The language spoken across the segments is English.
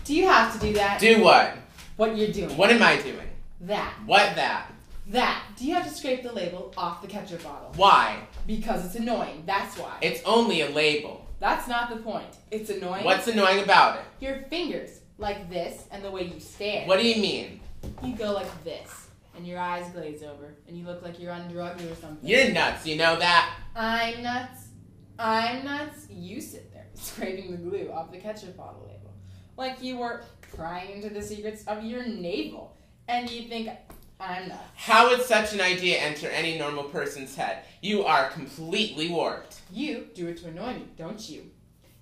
Do you have to do that? Do what? What you're doing. What am I doing? That. What that? That. Do you have to scrape the label off the ketchup bottle? Why? Because it's annoying. That's why. It's only a label. That's not the point. It's annoying. What's annoying about it? Your fingers, like this, and the way you stare. What do you mean? You go like this, and your eyes glaze over, and you look like you're on drugs or something. You're nuts, you know that? I'm nuts. I'm nuts. You sit there, scraping the glue off the ketchup bottle label. Like you were prying into the secrets of your navel. And you think, I'm nuts. How would such an idea enter any normal person's head? You are completely warped. You do it to annoy me, don't you?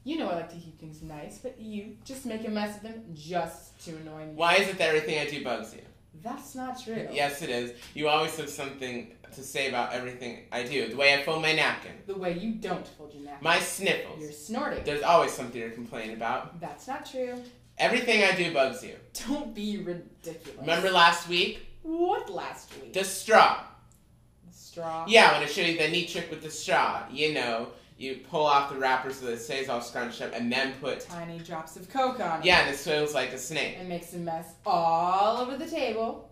You know I like to keep things nice, but you just make a mess of them just to annoy me. Why is it that everything I do bugs you? That's not true. Yes, it is. You always have something to say about everything I do. The way I fold my napkin. The way you don't fold your napkin. My sniffles. You're snorting. There's always something to complain about. That's not true. Everything I do bugs you. Don't be ridiculous. Remember last week? What last week? The straw. The straw? Yeah, when I showed you the neat trick with the straw. You know, you pull off the wrapper so that it stays all scrunched up and then put tiny drops of Coke on it. Yeah, and it swills like a snake. And makes a mess all over the table.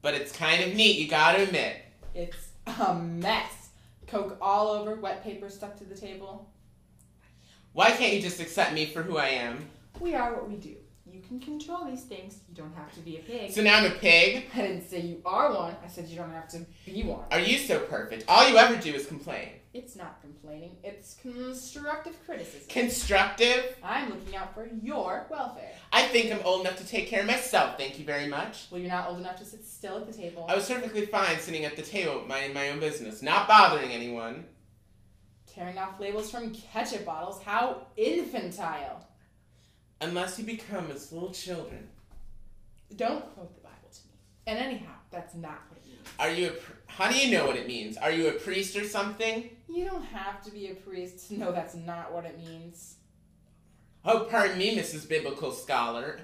But it's kind of neat, you gotta admit. It's a mess. Coke all over, wet paper stuck to the table. Why can't you just accept me for who I am? We are what we do. You can control these things. You don't have to be a pig. So now I'm a pig? I didn't say you are one. I said you don't have to be one. Are you so perfect? All you ever do is complain. It's not complaining. It's constructive criticism. Constructive? I'm looking out for your welfare. I think I'm old enough to take care of myself, thank you very much. Well, you're not old enough to sit still at the table. I was perfectly fine sitting at the table, minding my own business, not bothering anyone. Tearing off labels from ketchup bottles? How infantile. Unless you become as little children. Don't quote the Bible to me. And anyhow, that's not what it means. Are you how do you know what it means? Are you a priest or something? You don't have to be a priest to know that's not what it means. Oh, pardon me, Mrs. Biblical Scholar.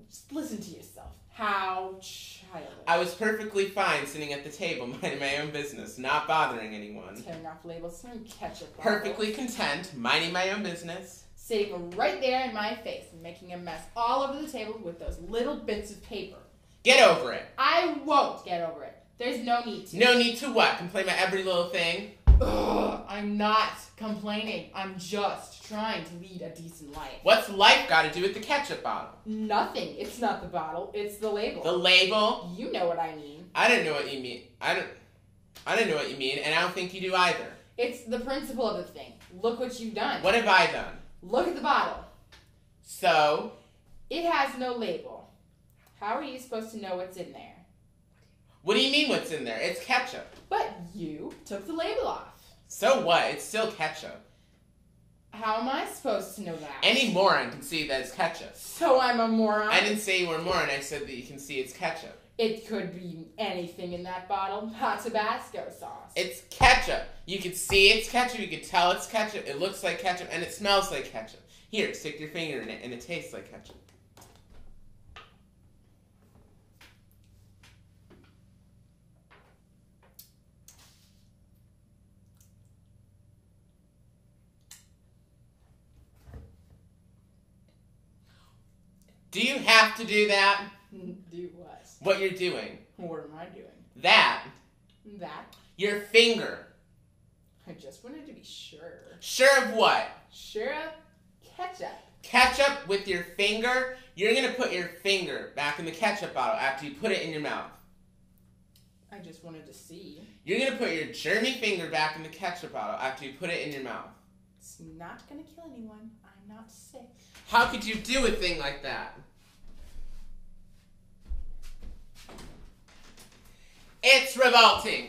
Just listen to yourself. How childish. I was perfectly fine sitting at the table, minding my own business, not bothering anyone. Tearing off labels from ketchup bottles. Perfectly content, minding my own business. Sitting right there in my face and making a mess all over the table with those little bits of paper. Get over it. I won't get over it. There's no need to. No need to what? Complain about every little thing? Ugh, I'm not complaining. I'm just trying to lead a decent life. What's life got to do with the ketchup bottle? Nothing. It's not the bottle. It's the label. The label? You know what I mean. I don't know what you mean. I don't know what you mean, and I don't think you do either. It's the principle of the thing. Look what you've done. What have I done? Look at the bottle. So? It has no label. How are you supposed to know what's in there? What do you mean what's in there? It's ketchup. But you took the label off. So what? It's still ketchup. How am I supposed to know that? Any moron can see that it's ketchup. So I'm a moron? I didn't say you were a moron. I said that you can see it's ketchup. It could be anything in that bottle. Hot Tabasco sauce. It's ketchup. You can see it's ketchup. You can tell it's ketchup. It looks like ketchup, and it smells like ketchup. Here, stick your finger in it, and it tastes like ketchup. Do you have to do that? Do what? What you're doing. What am I doing? That. That? Your finger. I just wanted to be sure. Sure of what? Sure of ketchup. Ketchup with your finger? You're going to put your finger back in the ketchup bottle after you put it in your mouth. I just wanted to see. You're going to put your germy finger back in the ketchup bottle after you put it in your mouth. It's not going to kill anyone. I'm not sick. How could you do a thing like that? It's revolting.